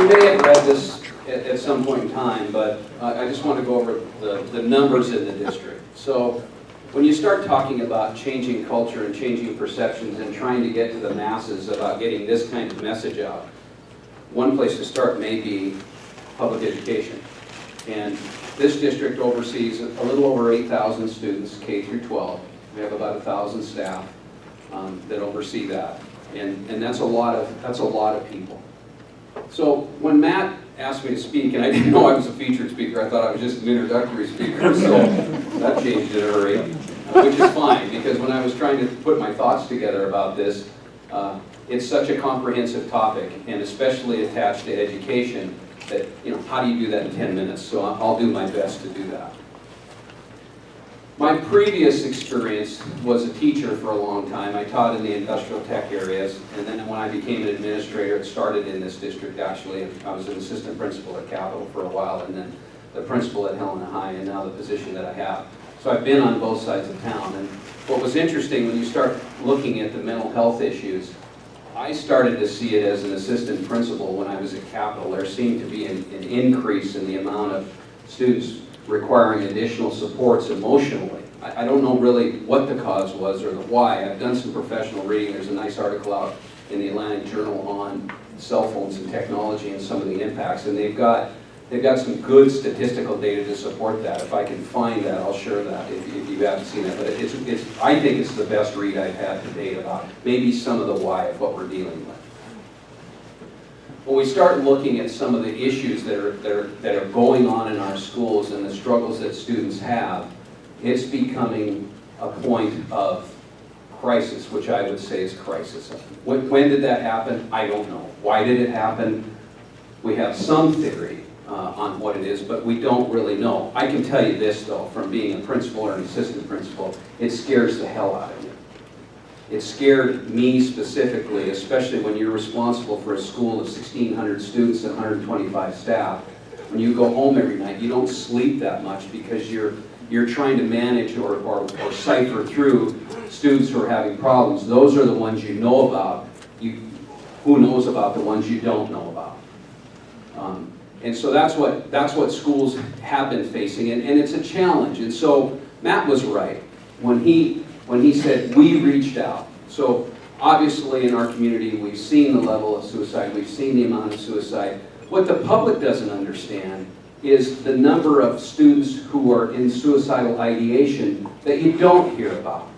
you may have read this at some point in time, but I just want to go over the numbers in the district. So when you start talking about changing culture and changing perceptions and trying to get to the masses about getting this kind of message out, one place to start may be public education. And this district oversees a little over 8,000 students, K through 12. We have about 1,000 staff that oversee that. And that's a lot of people. So when Matt asked me to speak, and I didn't know I was a featured speaker, I thought I was just an introductory speaker, so that changed in a hurry, which is fine, because when I was trying to put my thoughts together about this, it's such a comprehensive topic, and especially attached to education, that, how do you do that in 10 minutes? So I'll do my best to do that. My previous experience was a teacher for a long time. I taught in the industrial tech areas, and then when I became an administrator, it started in this district actually. I was an assistant principal at Capitol for a while, and then the principal at Helena High, and now the position that I have. So I've been on both sides of town, and what was interesting when you start looking at the mental health issues, I started to see it as an assistant principal when I was at Capitol. There seemed to be an increase in the amount of students requiring additional supports emotionally. I don't know really what the cause was or the why. I've done some professional reading. There's a nice article out in the Atlantic Journal on cell phones and technology and some of the impacts, and they've got some good statistical data to support that. If I can find that, I'll share that if you haven't seen it. But I think it's the best read I've had to date about maybe some of the why of what we're dealing with. When we start looking at some of the issues that are going on in our schools and the struggles that students have, it's becoming a point of crisis, which I would say is crisis. When did that happen? I don't know. Why did it happen? We have some theory on what it is, but we don't really know. I can tell you this, though, from being a principal or an assistant principal, it scares the hell out of you. It scared me specifically, especially when you're responsible for a school of 1,600 students and 125 staff. When you go home every night, you don't sleep that much because you're trying to manage or cipher through students who are having problems. Those are the ones you know about. Who knows about the ones you don't know about? And so that's what schools have been facing, and it's a challenge. And so Matt was right when he said we reached out. So obviously in our community we've seen the level of suicide, we've seen the amount of suicide. What the public doesn't understand is the number of students who are in suicidal ideation that you don't hear about,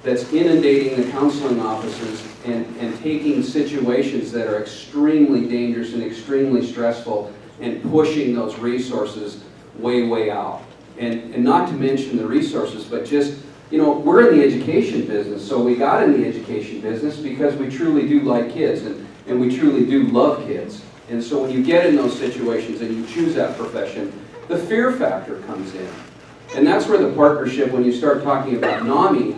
that's inundating the counseling offices and taking situations that are extremely dangerous and extremely stressful and pushing those resources way out. And not to mention the resources, but just, we're in the education business, so we got in the education business because we truly do like kids and we truly do love kids. And so when you get in those situations and you choose that profession, the fear factor comes in. And that's where the partnership, when you start talking about NAMI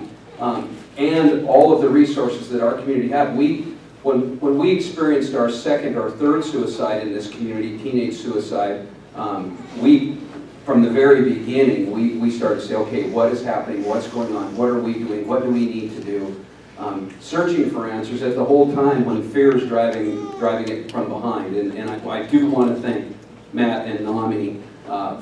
and all of the resources that our community had, when we experienced our second or third suicide in this community, teenage suicide, from the very beginning, we started to say, okay, what is happening? What's going on? What are we doing? What do we need to do? Searching for answers at the whole time when fear is driving it from behind. And I do want to thank Matt and NAMI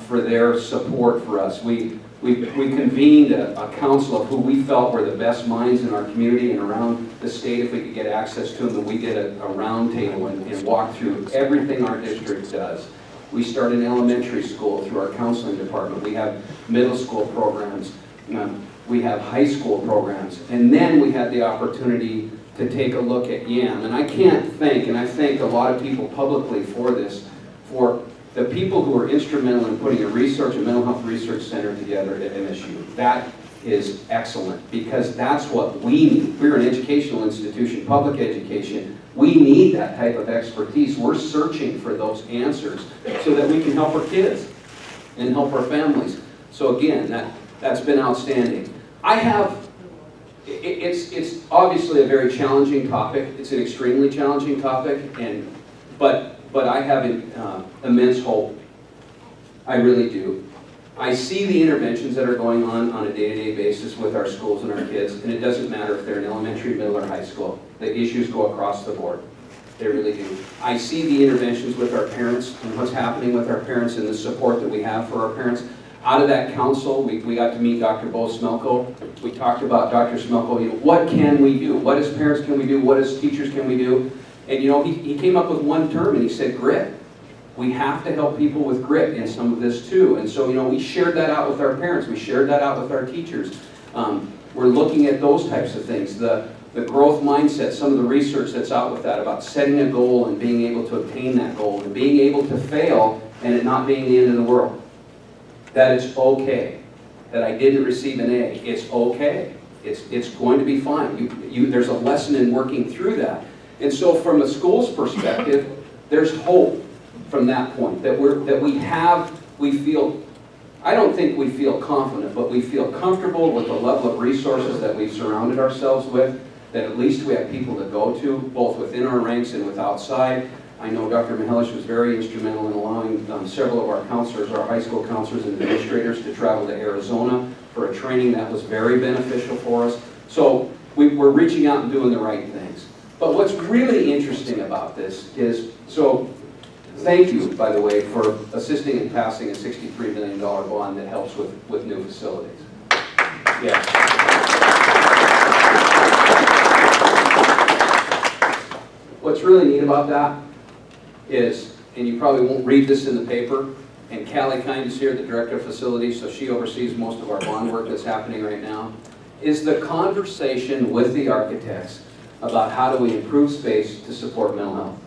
for their support for us. We convened a council of who we felt were the best minds in our community and around the state if we could get access to them, and we did a round table and walked through everything our district does. We start in elementary school through our counseling department. We have middle school programs. We have high school programs. And then we had the opportunity to take a look at YAM. And I can't thank, and I thank a lot of people publicly for this, for the people who are instrumental in putting a mental health research center together at MSU. That is excellent, because that's what we need. We're an educational institution, public education. We need that type of expertise. We're searching for those answers so that we can help our kids and help our families. So again, that's been outstanding. It's obviously a very challenging topic. It's an extremely challenging topic, but I have immense hope. I really do. I see the interventions that are going on a day-to-day basis with our schools and our kids, and it doesn't matter if they're in elementary, middle, or high school. The issues go across the board. They really do. I see the interventions with our parents and what's happening with our parents and the support that we have for our parents. Out of that council, we got to meet Dr. Bo Smelko. We talked about Dr. Smelko, you know, what can we do? What as parents can we do? What as teachers can we do? And you know, he came up with one term and he said grit. We have to help people with grit in some of this too. And so, you know, we shared that out with our parents. We shared that out with our teachers. We're looking at those types of things. The growth mindset, some of the research that's out with that about setting a goal and being able to obtain that goal and being able to fail and it not being the end of the world. That it's okay. That I didn't receive an A. It's okay. It's going to be fine. There's a lesson in working through that. And so from a school's perspective, there's hope from that point. We feel, I don't think we feel confident, but we feel comfortable with the level of resources that we've surrounded ourselves with, that at least we have people to go to, both within our ranks and with outside. I know Dr. Mihelish was very instrumental in allowing several of our counselors, our high school counselors and administrators to travel to Arizona for a training that was very beneficial for us. So we're reaching out and doing the right things. But what's really interesting about this is, so thank you, by the way, for assisting in passing a $63 million bond that helps with new facilities. Yeah. What's really neat about that is, and you probably won't read this in the paper, and Callie Kind is here, the Director of Facilities, so she oversees most of our bond work that's happening right now, is the conversation with the architects about how do we improve space to support mental health.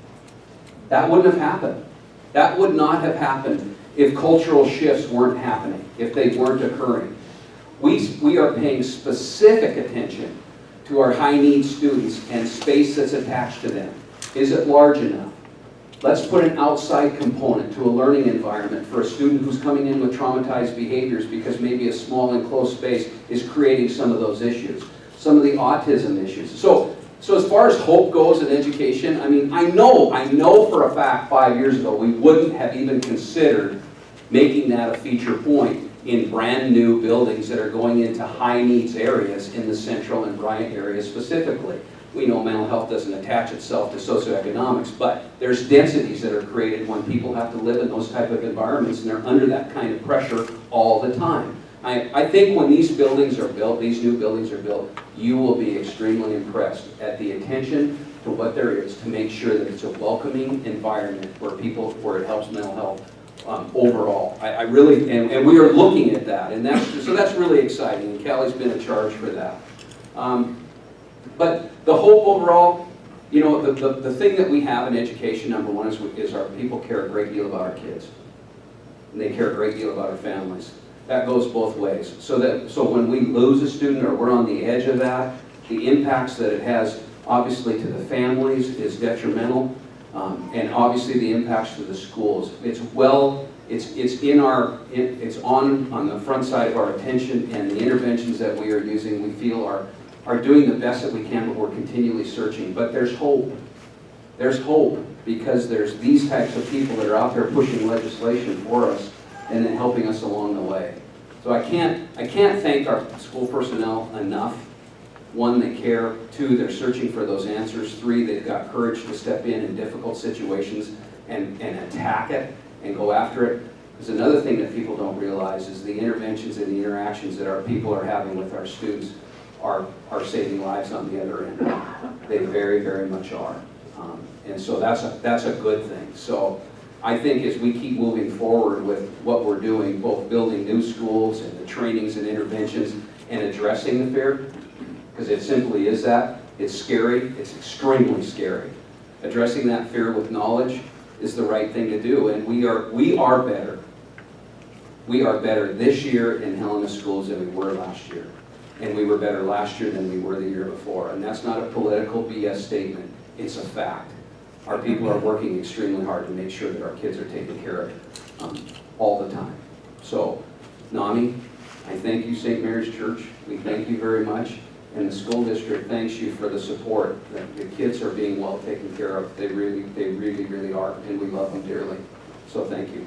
That wouldn't have happened. That would not have happened if cultural shifts weren't happening, if they weren't occurring. We are paying specific attention to our high-need students and space that's attached to them. Is it large enough? Let's put an outside component to a learning environment for a student who's coming in with traumatized behaviors because maybe a small enclosed space is creating some of those issues, some of the autism issues. So as far as hope goes in education, I mean, I know for a fact 5 years ago we wouldn't have even considered making that a feature point in brand new buildings that are going into high needs areas in the Central and Bryant area specifically. We know mental health doesn't attach itself to socioeconomics, but there's densities that are created when people have to live in those type of environments and they're under that kind of pressure all the time. I think when these buildings are built, these new buildings are built, you will be extremely impressed at the attention to what there is to make sure that it's a welcoming environment where it helps mental health overall. I really, and we are looking at that, and that's really exciting, and Callie's been in charge for that. But the hope overall, you know, the thing that we have in education, number one, is our people care a great deal about our kids. And they care a great deal about our families. That goes both ways. So when we lose a student or we're on the edge of that, the impacts that it has obviously to the families is detrimental, and obviously the impacts to the schools. It's on the front side of our attention, and the interventions that we are using we feel are doing the best that we can, but we're continually searching. But there's hope. There's hope because there's these types of people that are out there pushing legislation for us and then helping us along the way. So I can't thank our school personnel enough. One, they care. Two, they're searching for those answers. Three, they've got courage to step in difficult situations and attack it and go after it. Because another thing that people don't realize is the interventions and the interactions that our people are having with our students are saving lives on the other end. They very, very much are. And so that's a good thing. So I think as we keep moving forward with what we're doing, both building new schools and the trainings and interventions and addressing the fear, because it simply is that, it's scary, it's extremely scary. Addressing that fear with knowledge is the right thing to do, and we are better. We are better this year in Helena schools than we were last year. And we were better last year than we were the year before. And that's not a political BS statement, it's a fact. Our people are working extremely hard to make sure that our kids are taken care of all the time. So, NAMI, I thank you, St. Mary's Church. We thank you very much. And the school district thanks you for the support. That the kids are being well taken care of. They really, really are. And we love them dearly. So thank you.